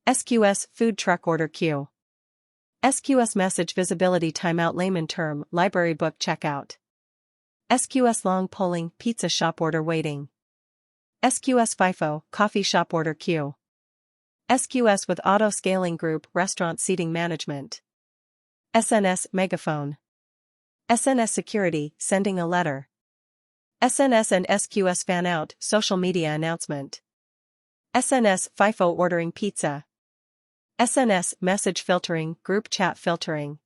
SQS food truck order queue. SQS message visibility timeout layman term library book checkout. SQS long polling pizza shop order waiting. SQS FIFO coffee shop order queue. SQS with auto scaling group restaurant seating management. SNS megaphone. SNS security sending a letter. SNS and SQS fan out social media announcement. SNS FIFO ordering pizza. SNS message filtering group chat filtering.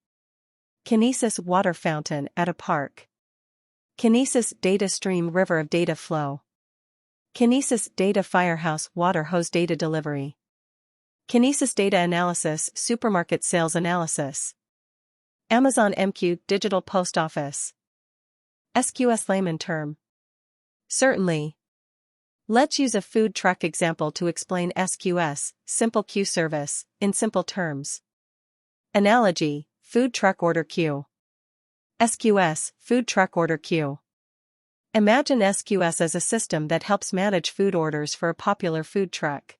Kinesis water fountain at a park. Kinesis data stream river of data flow. Kinesis data firehouse water hose data delivery. Kinesis data analysis supermarket sales analysis. Amazon MQ digital post office. SQS layman term. Certainly. Let's use a food truck example to explain SQS, simple queue service, in simple terms. Analogy, food truck order queue. SQS, food truck order queue. Imagine SQS as a system that helps manage food orders for a popular food truck.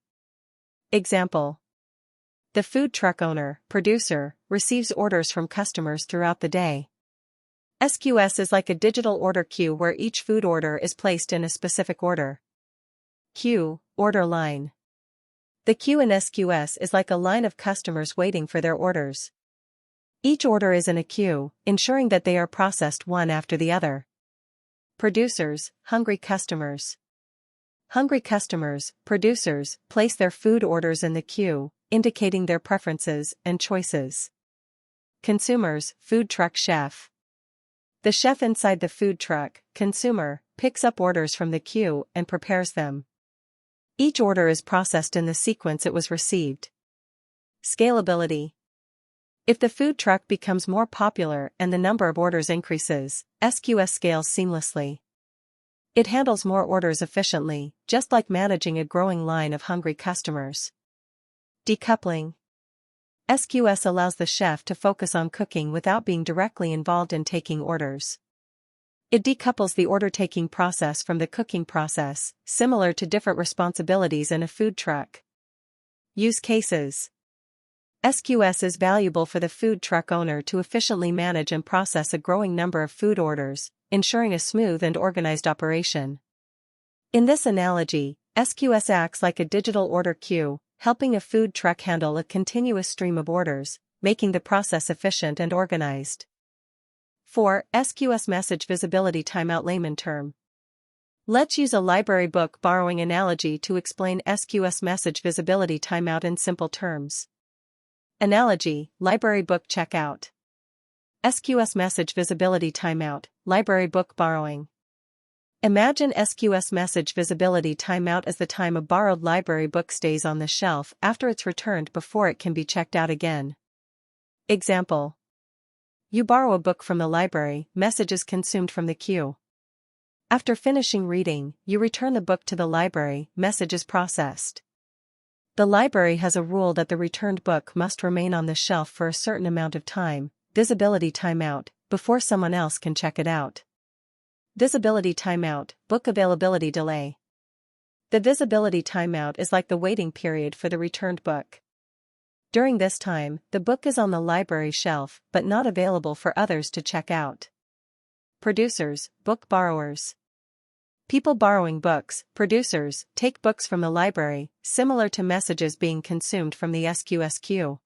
Example. The food truck owner, producer, receives orders from customers throughout the day. SQS is like a digital order queue where each food order is placed in a specific order. Queue, order line. The queue in SQS is like a line of customers waiting for their orders. Each order is in a queue, ensuring that they are processed one after the other. Producers, hungry customers. Hungry customers, producers, place their food orders in the queue, indicating their preferences and choices. Consumers, food truck chef. The chef inside the food truck, consumer, picks up orders from the queue and prepares them. Each order is processed in the sequence it was received. Scalability. If the food truck becomes more popular and the number of orders increases, SQS scales seamlessly. It handles more orders efficiently, just like managing a growing line of hungry customers. Decoupling. SQS allows the chef to focus on cooking without being directly involved in taking orders. It decouples the order-taking process from the cooking process, similar to different responsibilities in a food truck. Use cases. SQS is valuable for the food truck owner to efficiently manage and process a growing number of food orders, ensuring a smooth and organized operation. In this analogy, SQS acts like a digital order queue, helping a food truck handle a continuous stream of orders, making the process efficient and organized. 4. SQS message visibility timeout layman term. Let's use a library book borrowing analogy to explain SQS message visibility timeout in simple terms. Analogy, library book checkout. SQS message visibility timeout, library book borrowing. Imagine SQS message visibility timeout as the time a borrowed library book stays on the shelf after it's returned before it can be checked out again. Example. You borrow a book from the library, message is consumed from the queue. After finishing reading, you return the book to the library, message is processed. The library has a rule that the returned book must remain on the shelf for a certain amount of time, visibility timeout, before someone else can check it out. Visibility timeout, book availability delay. The visibility timeout is like the waiting period for the returned book. During this time, the book is on the library shelf but not available for others to check out. Producers, book borrowers. People borrowing books, producers, take books from the library, similar to messages being consumed from the SQS queue.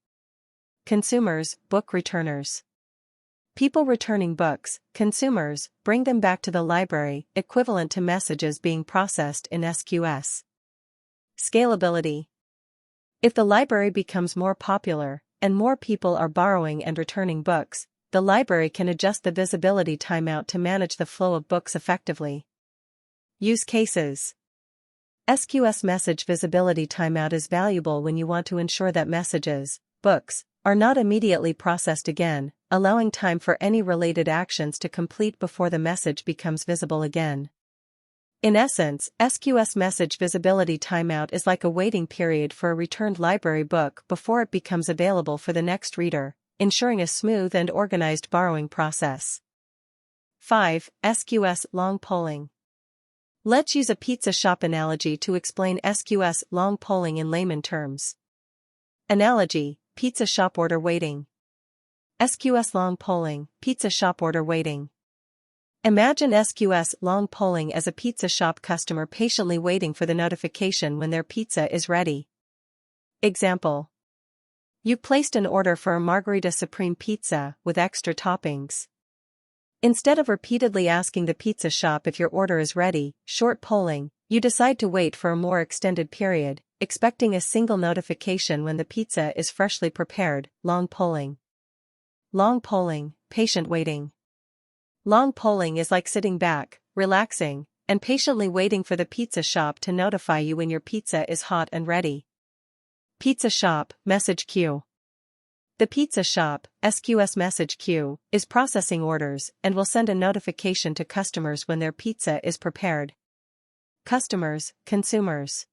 Consumers, book returners. People returning books, consumers, bring them back to the library, equivalent to messages being processed in SQS. Scalability. If the library becomes more popular, and more people are borrowing and returning books, the library can adjust the visibility timeout to manage the flow of books effectively. Use cases. SQS message visibility timeout is valuable when you want to ensure that messages, books, are not immediately processed again, allowing time for any related actions to complete before the message becomes visible again. In essence, SQS message visibility timeout is like a waiting period for a returned library book before it becomes available for the next reader, ensuring a smooth and organized borrowing process. 5. SQS long polling. Let's use a pizza shop analogy to explain SQS long polling in layman terms. Analogy, pizza shop order waiting. SQS long polling, pizza shop order waiting. Imagine SQS long polling as a pizza shop customer patiently waiting for the notification when their pizza is ready. Example. You placed an order for a Margherita Supreme pizza with extra toppings. Instead of repeatedly asking the pizza shop if your order is ready, short polling, you decide to wait for a more extended period, expecting a single notification when the pizza is freshly prepared. Long polling. Long polling, patient waiting. Long polling is like sitting back, relaxing, and patiently waiting for the pizza shop to notify you when your pizza is hot and ready. Pizza shop, message queue. The pizza shop, SQS message queue, is processing orders and will send a notification to customers when their pizza is prepared. Customers, consumers.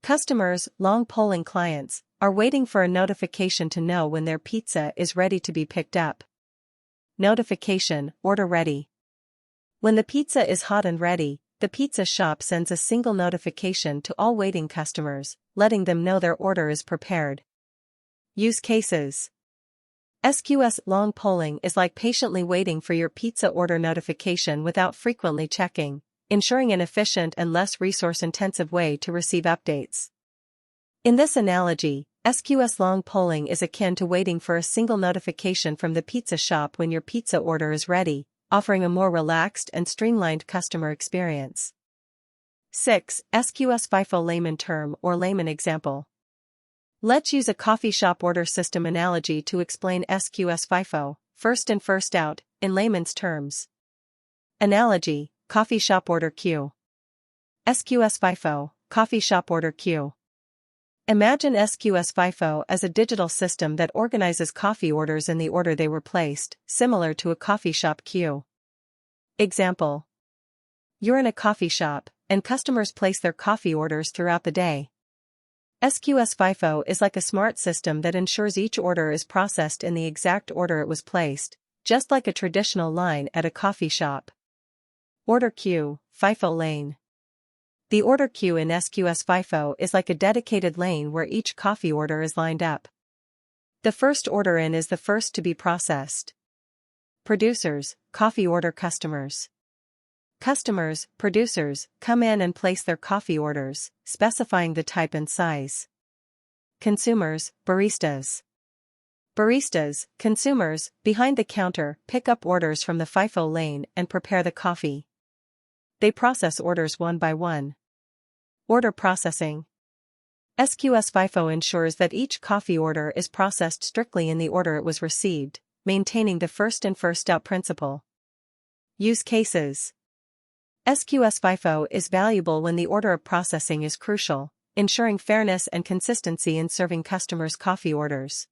Customers, long polling clients, are waiting for a notification to know when their pizza is ready to be picked up. Notification, order ready. When the pizza is hot and ready, the pizza shop sends a single notification to all waiting customers, letting them know their order is prepared. Use cases. SQS long polling is like patiently waiting for your pizza order notification without frequently checking, ensuring an efficient and less resource-intensive way to receive updates. In this analogy, SQS long polling is akin to waiting for a single notification from the pizza shop when your pizza order is ready, offering a more relaxed and streamlined customer experience. 6. SQS FIFO layman term or layman example. Let's use a coffee shop order system analogy to explain SQS FIFO, first in first out, in layman's terms. Analogy, coffee shop order queue. SQS FIFO, coffee shop order queue. Imagine SQS FIFO as a digital system that organizes coffee orders in the order they were placed, similar to a coffee shop queue. Example. You're in a coffee shop, and customers place their coffee orders throughout the day. SQS FIFO is like a smart system that ensures each order is processed in the exact order it was placed, just like a traditional line at a coffee shop. Order queue, FIFO lane. The order queue in SQS FIFO is like a dedicated lane where each coffee order is lined up. The first order in is the first to be processed. Producers, coffee order customers. Customers, producers, come in and place their coffee orders, specifying the type and size. Consumers, baristas. Baristas, consumers, behind the counter, pick up orders from the FIFO lane and prepare the coffee. They process orders one by one. Order processing. SQS FIFO ensures that each coffee order is processed strictly in the order it was received, maintaining the first in first out principle. Use cases. SQS FIFO is valuable when the order of processing is crucial, ensuring fairness and consistency in serving customers' coffee orders.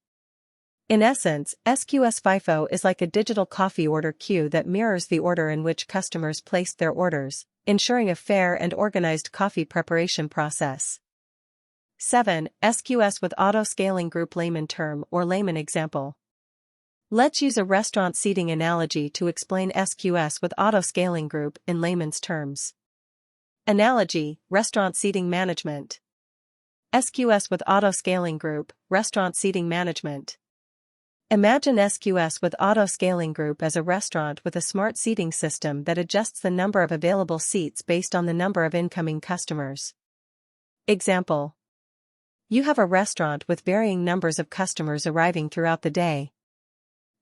In essence, SQS FIFO is like a digital coffee order queue that mirrors the order in which customers placed their orders, ensuring a fair and organized coffee preparation process. 7. SQS with auto-scaling group layman term or layman example. Let's use a restaurant seating analogy to explain SQS with auto-scaling group in layman's terms. Analogy, restaurant seating management. SQS with auto-scaling group, restaurant seating management. Imagine SQS with auto-scaling group as a restaurant with a smart seating system that adjusts the number of available seats based on the number of incoming customers. Example. You have a restaurant with varying numbers of customers arriving throughout the day.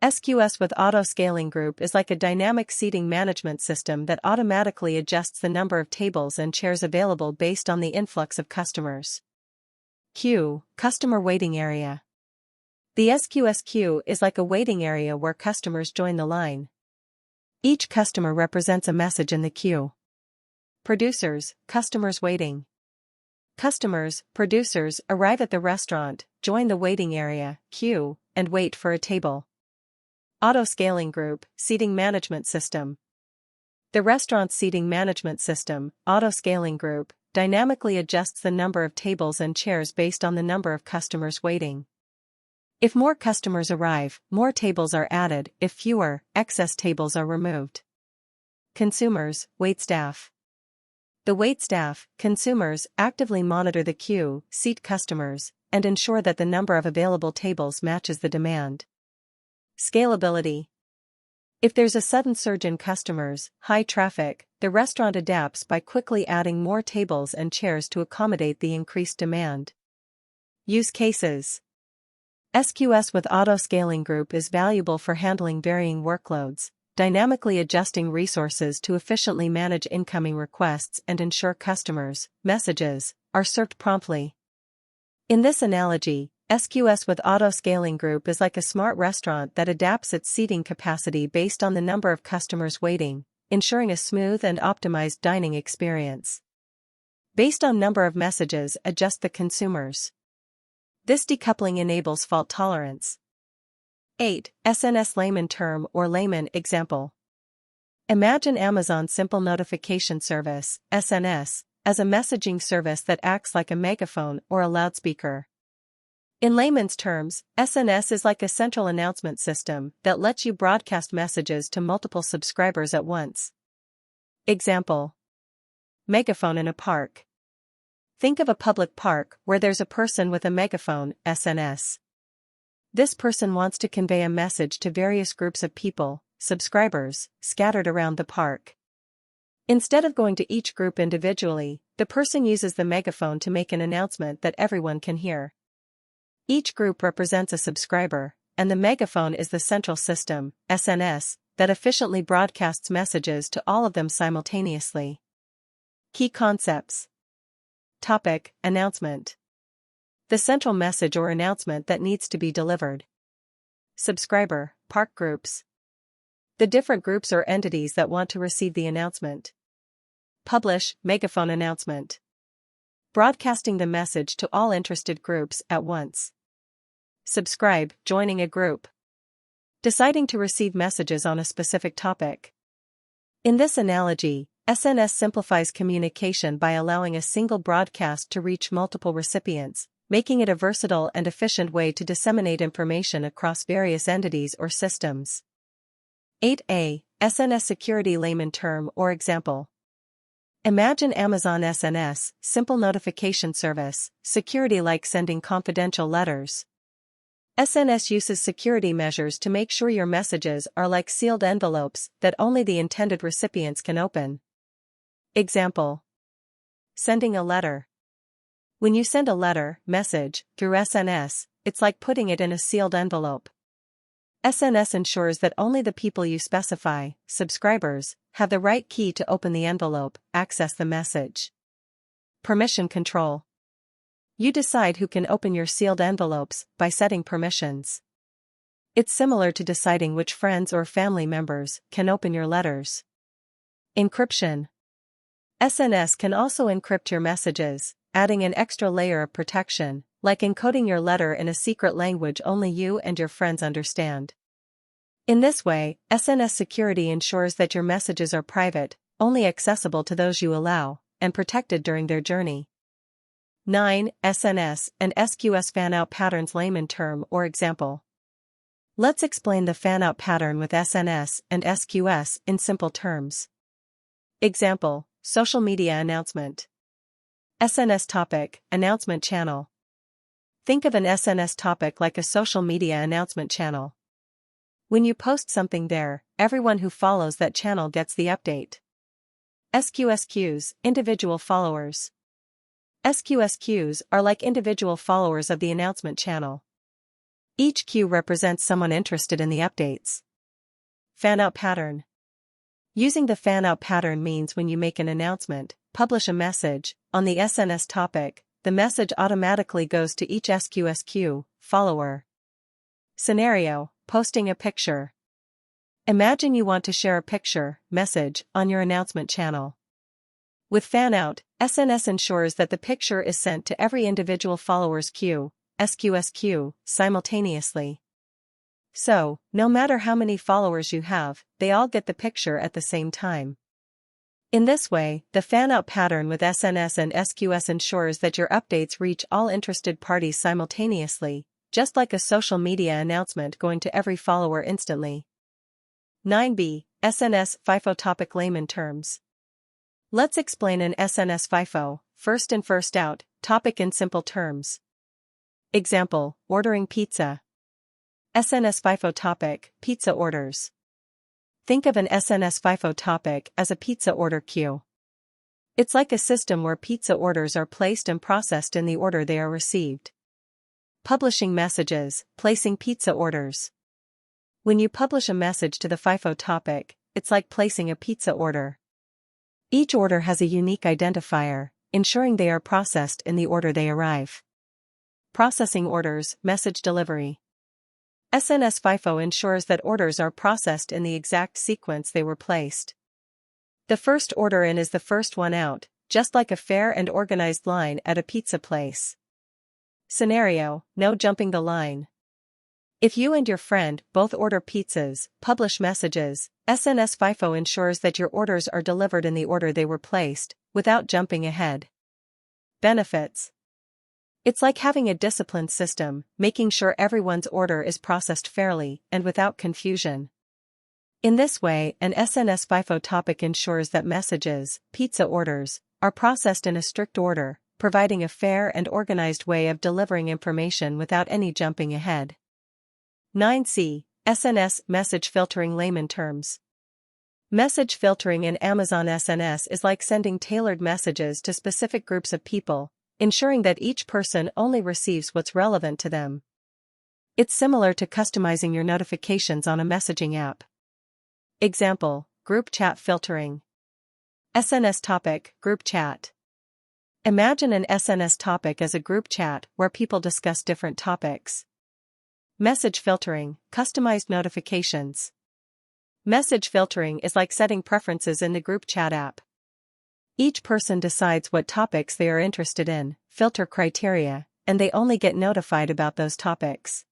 SQS with auto-scaling group is like a dynamic seating management system that automatically adjusts the number of tables and chairs available based on the influx of customers. Queue, customer waiting area. The SQS queue is like a waiting area where customers join the line. Each customer represents a message in the queue. Producers, customers waiting. Customers, producers arrive at the restaurant, join the waiting area, queue, and wait for a table. Auto-scaling group, seating management system. The restaurant's seating management system, auto-scaling group, dynamically adjusts the number of tables and chairs based on the number of customers waiting. If more customers arrive, more tables are added. If fewer, excess tables are removed. Consumers, waitstaff. The waitstaff, consumers, actively monitor the queue, seat customers, and ensure that the number of available tables matches the demand. Scalability. If there's a sudden surge in customers, high traffic, the restaurant adapts by quickly adding more tables and chairs to accommodate the increased demand. Use cases. SQS with auto-scaling group is valuable for handling varying workloads, dynamically adjusting resources to efficiently manage incoming requests and ensure customers' messages are served promptly. In this analogy, SQS with auto-scaling group is like a smart restaurant that adapts its seating capacity based on the number of customers waiting, ensuring a smooth and optimized dining experience. Based on number of messages, adjust the consumers. This decoupling enables fault tolerance. 8. SNS layman term or layman example. Imagine Amazon Simple Notification Service, SNS, as a messaging service that acts like a megaphone or a loudspeaker. In layman's terms, SNS is like a central announcement system that lets you broadcast messages to multiple subscribers at once. Example. Megaphone in a park. Think of a public park where there's a person with a megaphone, SNS. This person wants to convey a message to various groups of people, subscribers, scattered around the park. Instead of going to each group individually, the person uses the megaphone to make an announcement that everyone can hear. Each group represents a subscriber, and the megaphone is the central system, SNS, that efficiently broadcasts messages to all of them simultaneously. Key concepts. Topic: Announcement. The central message or announcement that needs to be delivered. Subscriber, park groups. The different groups or entities that want to receive the announcement. Publish, megaphone announcement. Broadcasting the message to all interested groups at once. Subscribe, joining a group. Deciding to receive messages on a specific topic. In this analogy, SNS simplifies communication by allowing a single broadcast to reach multiple recipients, making it a versatile and efficient way to disseminate information across various entities or systems. 8a. SNS security layman term or example. Imagine Amazon SNS, simple notification service, security like sending confidential letters. SNS uses security measures to make sure your messages are like sealed envelopes that only the intended recipients can open. Example. Sending a letter. When you send a letter, message, through SNS, it's like putting it in a sealed envelope. SNS ensures that only the people you specify, subscribers, have the right key to open the envelope, access the message. Permission control. You decide who can open your sealed envelopes by setting permissions. It's similar to deciding which friends or family members can open your letters. Encryption. SNS can also encrypt your messages, adding an extra layer of protection, like encoding your letter in a secret language only you and your friends understand. In this way, SNS security ensures that your messages are private, only accessible to those you allow, and protected during their journey. 9. SNS and SQS fan-out patterns layman term or example. Let's explain the fan-out pattern with SNS and SQS in simple terms. Example, social media announcement. SNS topic, announcement channel. Think of an SNS topic like a social media announcement channel. When you post something there, everyone who follows that channel gets the update. SQS queues, individual followers. SQS queues are like individual followers of the announcement channel. Each queue represents someone interested in the updates. Fan-out pattern. Using the fan-out pattern means when you make an announcement, publish a message, on the SNS topic, the message automatically goes to each SQS queue, follower. Scenario, posting a picture. Imagine you want to share a picture, message, on your announcement channel. With fan-out, SNS ensures that the picture is sent to every individual follower's queue, SQS queue, simultaneously. So, no matter how many followers you have, they all get the picture at the same time. In this way, the fan-out pattern with SNS and SQS ensures that your updates reach all interested parties simultaneously, just like a social media announcement going to every follower instantly. 9b. SNS FIFO topic layman terms. Let's explain an SNS FIFO, first in first out, topic in simple terms. Example, ordering pizza. SNS FIFO topic, pizza orders. Think of an SNS FIFO topic as a pizza order queue. It's like a system where pizza orders are placed and processed in the order they are received. Publishing messages, placing pizza orders. When you publish a message to the FIFO topic, it's like placing a pizza order. Each order has a unique identifier, ensuring they are processed in the order they arrive. Processing orders, message delivery. SNS FIFO ensures that orders are processed in the exact sequence they were placed. The first order in is the first one out, just like a fair and organized line at a pizza place. Scenario, no jumping the line. If you and your friend both order pizzas, publish messages, SNS FIFO ensures that your orders are delivered in the order they were placed, without jumping ahead. Benefits. It's like having a disciplined system, making sure everyone's order is processed fairly and without confusion. In this way, an SNS FIFO topic ensures that messages, pizza orders, are processed in a strict order, providing a fair and organized way of delivering information without any jumping ahead. 9c. SNS Message Filtering Layman Terms. Message filtering in Amazon SNS is like sending tailored messages to specific groups of people, ensuring that each person only receives what's relevant to them. It's similar to customizing your notifications on a messaging app. Example, group chat filtering. SNS topic, group chat. Imagine an SNS topic as a group chat where people discuss different topics. Message filtering, customized notifications. Message filtering is like setting preferences in the group chat app. Each person decides what topics they are interested in, filter criteria, and they only get notified about those topics.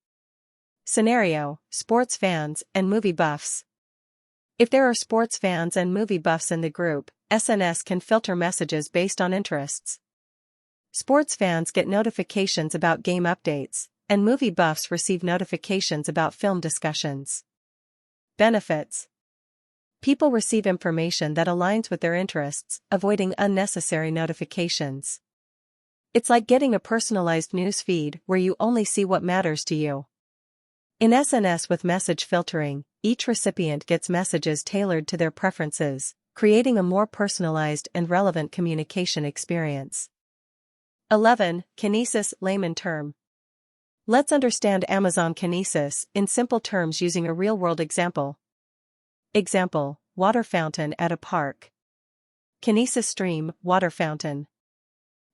Scenario, sports fans and movie buffs. If there are sports fans and movie buffs in the group, SNS can filter messages based on interests. Sports fans get notifications about game updates, and movie buffs receive notifications about film discussions. Benefits. People receive information that aligns with their interests, avoiding unnecessary notifications. It's like getting a personalized news feed where you only see what matters to you. In SNS with message filtering, each recipient gets messages tailored to their preferences, creating a more personalized and relevant communication experience. 11. Kinesis Layman Term. Let's understand Amazon Kinesis in simple terms using a real-world example. Example, water fountain at a park. Kinesis stream, water fountain.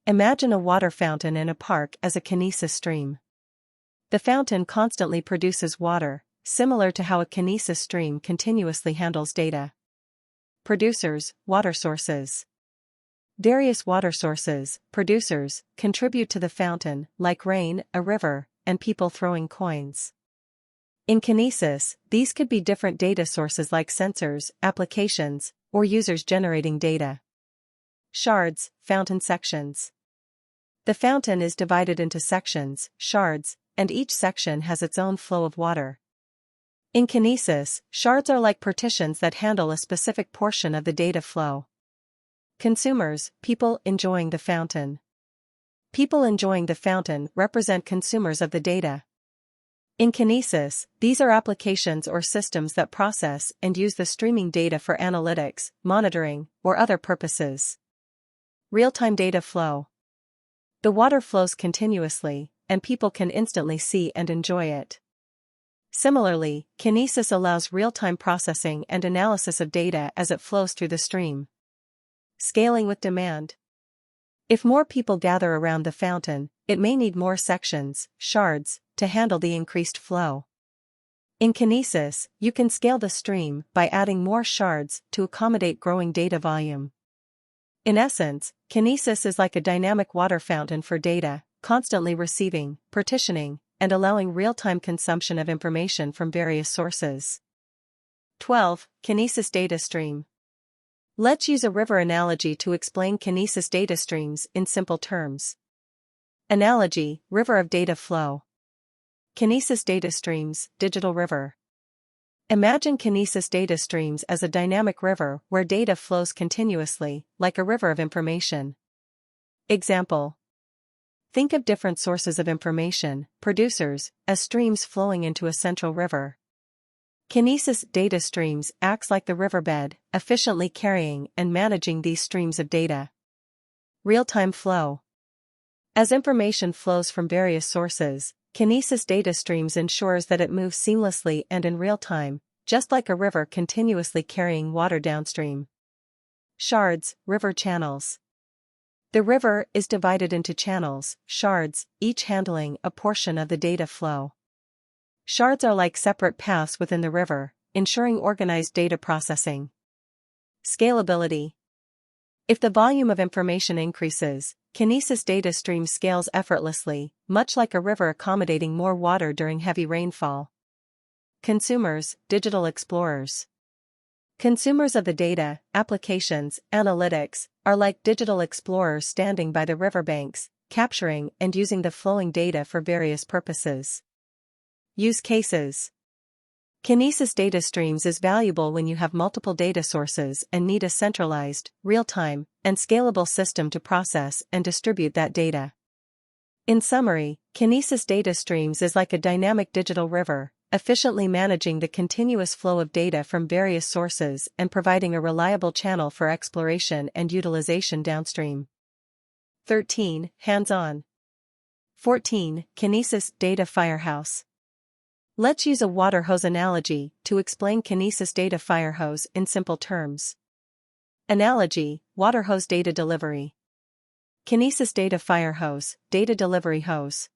Imagine a water fountain in a park as a Kinesis stream. The fountain constantly produces water, similar to how a Kinesis stream continuously handles data. Producers, water sources. Various water sources, producers, contribute to the fountain, like rain, a river, and people throwing coins. In Kinesis, these could be different data sources like sensors, applications, or users generating data. Shards, fountain sections. The fountain is divided into sections, shards, and each section has its own flow of water. In Kinesis, shards are like partitions that handle a specific portion of the data flow. Consumers, people enjoying the fountain. People enjoying the fountain represent consumers of the data. In Kinesis, these are applications or systems that process and use the streaming data for analytics, monitoring, or other purposes. Real-time data flow. The water flows continuously, and people can instantly see and enjoy it. Similarly, Kinesis allows real-time processing and analysis of data as it flows through the stream. Scaling with demand. If more people gather around the fountain, it may need more sections, shards, to handle the increased flow. In Kinesis, you can scale the stream by adding more shards to accommodate growing data volume. In essence, Kinesis is like a dynamic water fountain for data, constantly receiving, partitioning, and allowing real-time consumption of information from various sources. 12. Kinesis data stream. Let's use a river analogy to explain Kinesis data streams in simple terms. Analogy, river of data flow. Kinesis data streams, digital river. Imagine Kinesis data streams as a dynamic river where data flows continuously, like a river of information. Example. Think of different sources of information, producers, as streams flowing into a central river. Kinesis data streams acts like the riverbed, efficiently carrying and managing these streams of data. Real-time flow. As information flows from various sources, Kinesis data streams ensures that it moves seamlessly and in real time, just like a river continuously carrying water downstream. Shards, river channels. The river is divided into channels, shards, each handling a portion of the data flow. Shards are like separate paths within the river, ensuring organized data processing. Scalability. If the volume of information increases, Kinesis data stream scales effortlessly, much like a river accommodating more water during heavy rainfall. Consumers, digital explorers. Consumers of the data, applications, analytics, are like digital explorers standing by the riverbanks, capturing and using the flowing data for various purposes. Use cases. Kinesis data streams is valuable when you have multiple data sources and need a centralized, real-time, and scalable system to process and distribute that data. In summary, Kinesis data streams is like a dynamic digital river, efficiently managing the continuous flow of data from various sources and providing a reliable channel for exploration and utilization downstream. 13. Hands-on. 14. Kinesis data firehouse. Let's use a water hose analogy to explain Kinesis data firehose in simple terms. Analogy: water hose data delivery. Kinesis data firehose, data delivery hose.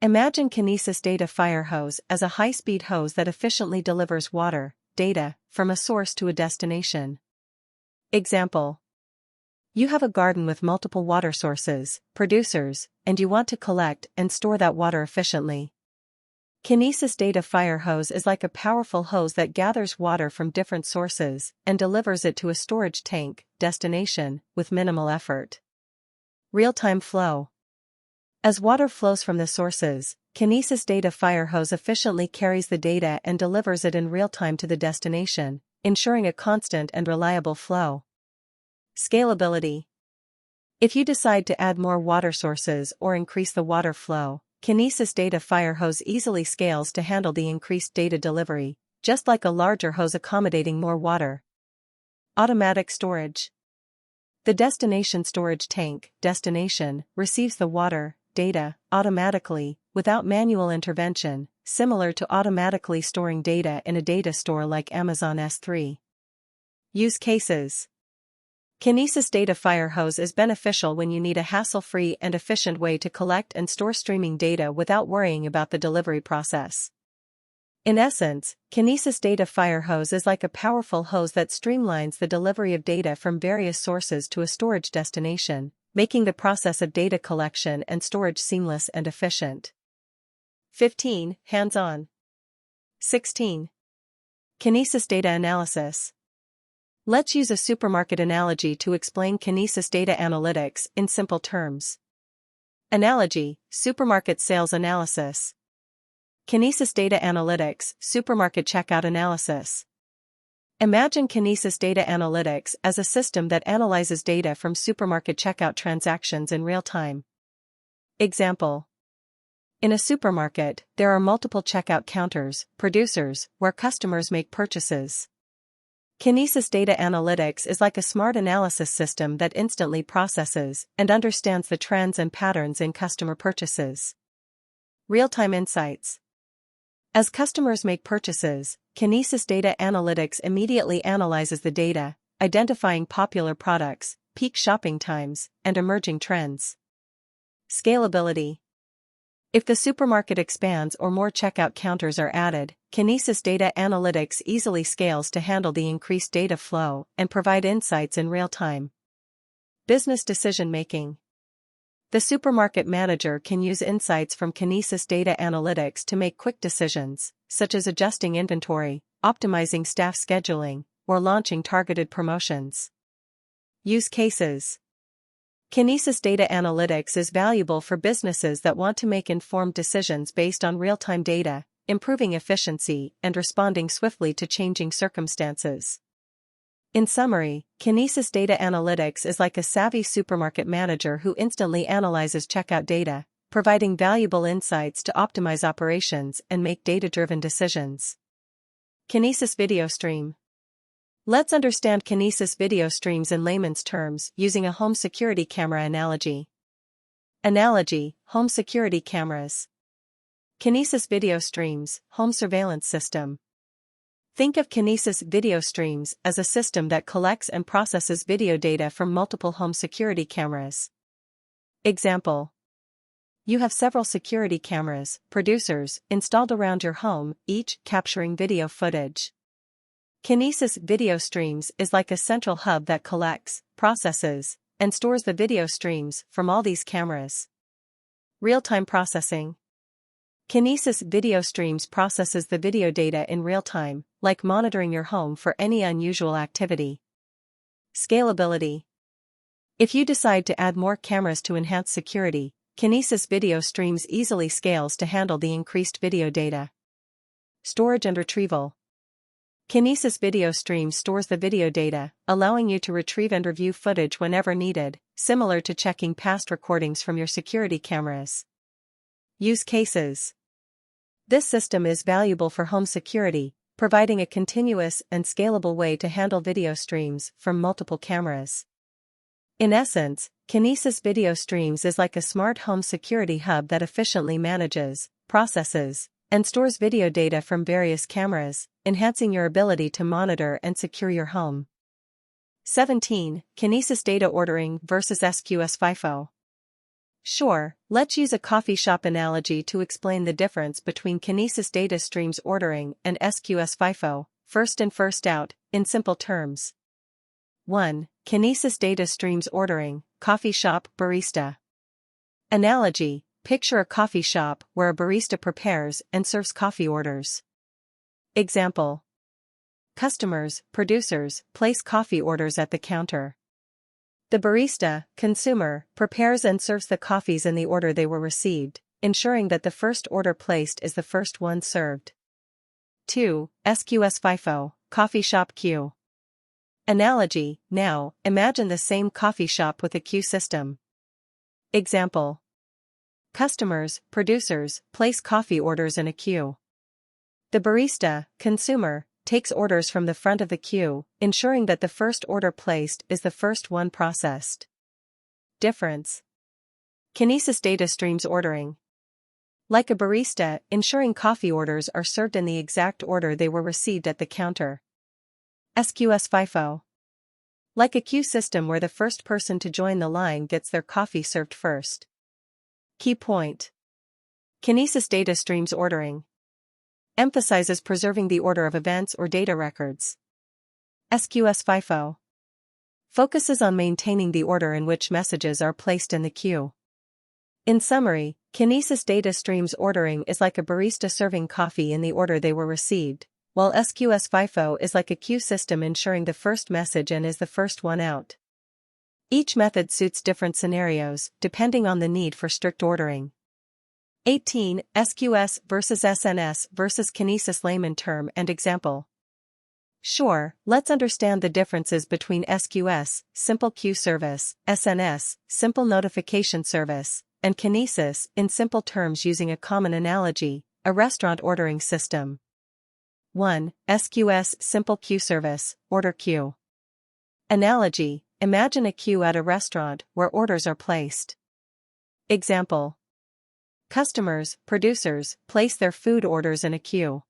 Imagine Kinesis data firehose as a high-speed hose that efficiently delivers water, data, from a source to a destination. Example: you have a garden with multiple water sources, producers, and you want to collect and store that water efficiently. Kinesis data firehose is like a powerful hose that gathers water from different sources and delivers it to a storage tank, destination, with minimal effort. Real-time flow. As water flows from the sources, Kinesis data firehose efficiently carries the data and delivers it in real time to the destination, ensuring a constant and reliable flow. Scalability. If you decide to add more water sources or increase the water flow, Kinesis data firehose easily scales to handle the increased data delivery, just like a larger hose accommodating more water. Automatic storage. The destination storage tank, destination, receives the water, data, automatically, without manual intervention, similar to automatically storing data in a data store like Amazon S3. Use cases. Kinesis data firehose is beneficial when you need a hassle-free and efficient way to collect and store streaming data without worrying about the delivery process. In essence, Kinesis data firehose is like a powerful hose that streamlines the delivery of data from various sources to a storage destination, making the process of data collection and storage seamless and efficient. 15. Hands-on. 16. Kinesis data analysis. Let's use a supermarket analogy to explain Kinesis data analytics in simple terms. Analogy: supermarket sales analysis. Kinesis data analytics, supermarket checkout analysis. Imagine Kinesis data analytics as a system that analyzes data from supermarket checkout transactions in real time. Example: in a supermarket, there are multiple checkout counters, producers, where customers make purchases. Kinesis data analytics is like a smart analysis system that instantly processes and understands the trends and patterns in customer purchases. Real-time insights. As customers make purchases, Kinesis data analytics immediately analyzes the data, identifying popular products, peak shopping times, and emerging trends. Scalability. If the supermarket expands or more checkout counters are added, Kinesis data analytics easily scales to handle the increased data flow and provide insights in real time. Business decision-making. The supermarket manager can use insights from Kinesis data analytics to make quick decisions, such as adjusting inventory, optimizing staff scheduling, or launching targeted promotions. Use cases. Kinesis data analytics is valuable for businesses that want to make informed decisions based on real-time data, improving efficiency and responding swiftly to changing circumstances. In summary, Kinesis Data Analytics is like a savvy supermarket manager who instantly analyzes checkout data, providing valuable insights to optimize operations and make data-driven decisions. Kinesis Video Stream. Let's understand Kinesis video streams in layman's terms using a home security camera analogy. Analogy: home security cameras. Kinesis video streams, home surveillance system. Think of Kinesis video streams as a system that collects and processes video data from multiple home security cameras. Example: you have several security cameras, producers, installed around your home, each capturing video footage. Kinesis video streams is like a central hub that collects, processes, and stores the video streams from all these cameras. Real-time processing. Kinesis video streams processes the video data in real time, like monitoring your home for any unusual activity. Scalability. If you decide to add more cameras to enhance security, Kinesis video streams easily scales to handle the increased video data. Storage and retrieval. Kinesis video stream stores the video data, allowing you to retrieve and review footage whenever needed, similar to checking past recordings from your security cameras. Use cases. This system is valuable for home security, providing a continuous and scalable way to handle video streams from multiple cameras. In essence, Kinesis video streams is like a smart home security hub that efficiently manages, processes, and stores video data from various cameras, enhancing your ability to monitor and secure your home. 17. Kinesis data ordering versus SQS FIFO. Sure, let's use a coffee shop analogy to explain the difference between Kinesis data streams ordering and SQS FIFO, first in first out, in simple terms. 1. Kinesis data streams ordering, coffee shop, barista. Analogy: picture a coffee shop where a barista prepares and serves coffee orders. Example: customers, producers, place coffee orders at the counter. The barista, consumer, prepares and serves the coffees in the order they were received, ensuring that the first order placed is the first one served. 2. SQS FIFO, coffee shop queue. Analogy: now, imagine the same coffee shop with a queue system. Example: customers, producers, place coffee orders in a queue. The barista, consumer, takes orders from the front of the queue, ensuring that the first order placed is the first one processed. Difference. Kinesis data streams ordering. Like a barista, ensuring coffee orders are served in the exact order they were received at the counter. SQS FIFO. Like a queue system where the first person to join the line gets their coffee served first. Key point. Kinesis data streams ordering emphasizes preserving the order of events or data records. SQS FIFO focuses on maintaining the order in which messages are placed in the queue. In summary, Kinesis data streams ordering is like a barista serving coffee in the order they were received, while SQS FIFO is like a queue system ensuring the first message in is the first one out. Each method suits different scenarios, depending on the need for strict ordering. 18. SQS versus SNS versus Kinesis layman term and example. Sure, let's understand the differences between SQS, simple queue service, SNS, simple notification service, and Kinesis in simple terms using a common analogy, a restaurant ordering system. 1. SQS simple queue service, order queue. Analogy: imagine a queue at a restaurant where orders are placed. Example: customers, producers, place their food orders in a queue.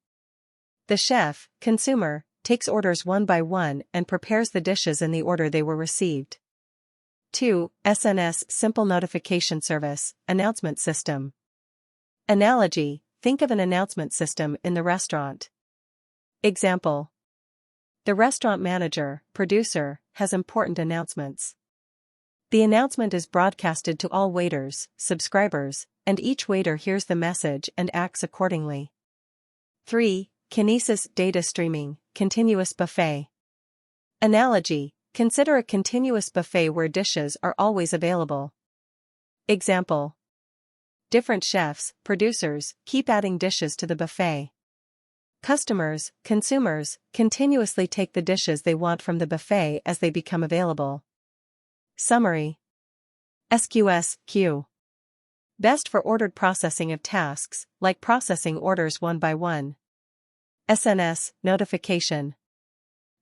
The chef, consumer, takes orders one by one and prepares the dishes in the order they were received. 2. SNS simple notification service, announcement system. Analogy: think of an announcement system in the restaurant. Example: the restaurant manager, producer, has important announcements. The announcement is broadcasted to all waiters, subscribers, and each waiter hears the message and acts accordingly. 3. Kinesis data streaming, continuous buffet. Analogy: consider a continuous buffet where dishes are always available. Example: different chefs, producers, keep adding dishes to the buffet. Customers, consumers, continuously take the dishes they want from the buffet as they become available. Summary. SQS, queue. Best for ordered processing of tasks, like processing orders one by one. SNS, notification.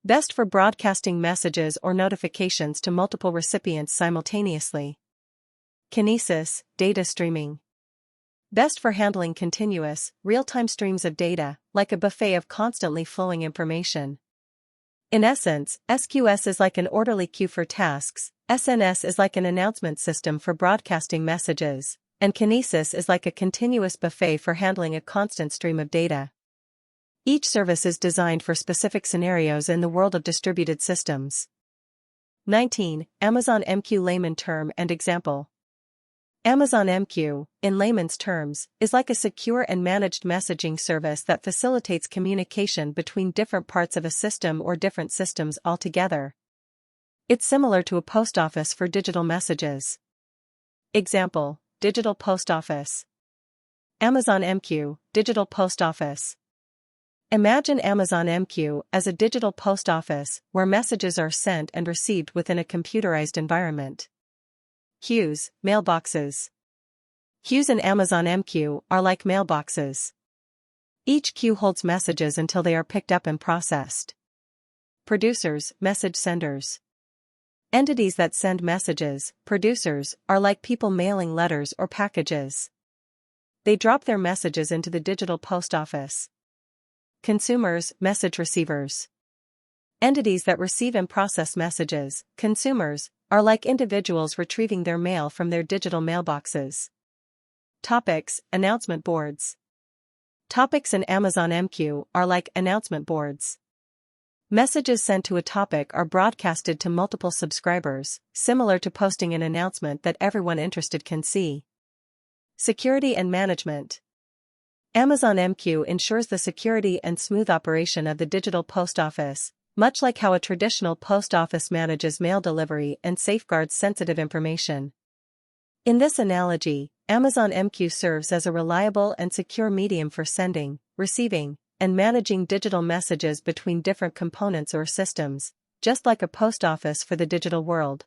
Best for broadcasting messages or notifications to multiple recipients simultaneously. Kinesis, data streaming. Best for handling continuous, real-time streams of data, like a buffet of constantly flowing information. In essence, SQS is like an orderly queue for tasks, SNS is like an announcement system for broadcasting messages, and Kinesis is like a continuous buffet for handling a constant stream of data. Each service is designed for specific scenarios in the world of distributed systems. 19. Amazon MQ layman term and example. Amazon MQ, in layman's terms, is like a secure and managed messaging service that facilitates communication between different parts of a system or different systems altogether. It's similar to a post office for digital messages. Example: digital post office. Amazon MQ, digital post office. Imagine Amazon MQ as a digital post office where messages are sent and received within a computerized environment. Queues, mailboxes. Queues in Amazon MQ are like mailboxes. Each queue holds messages until they are picked up and processed. Producers, message senders. Entities that send messages, producers, are like people mailing letters or packages. They drop their messages into the digital post office. Consumers, message receivers. Entities that receive and process messages, consumers, are like individuals retrieving their mail from their digital mailboxes. Topics, announcement boards. Topics in Amazon MQ are like announcement boards. Messages sent to a topic are broadcasted to multiple subscribers, similar to posting an announcement that everyone interested can see. Security and management. Amazon MQ ensures the security and smooth operation of the digital post office, much like how a traditional post office manages mail delivery and safeguards sensitive information. In this analogy, Amazon MQ serves as a reliable and secure medium for sending, receiving, and managing digital messages between different components or systems, just like a post office for the digital world.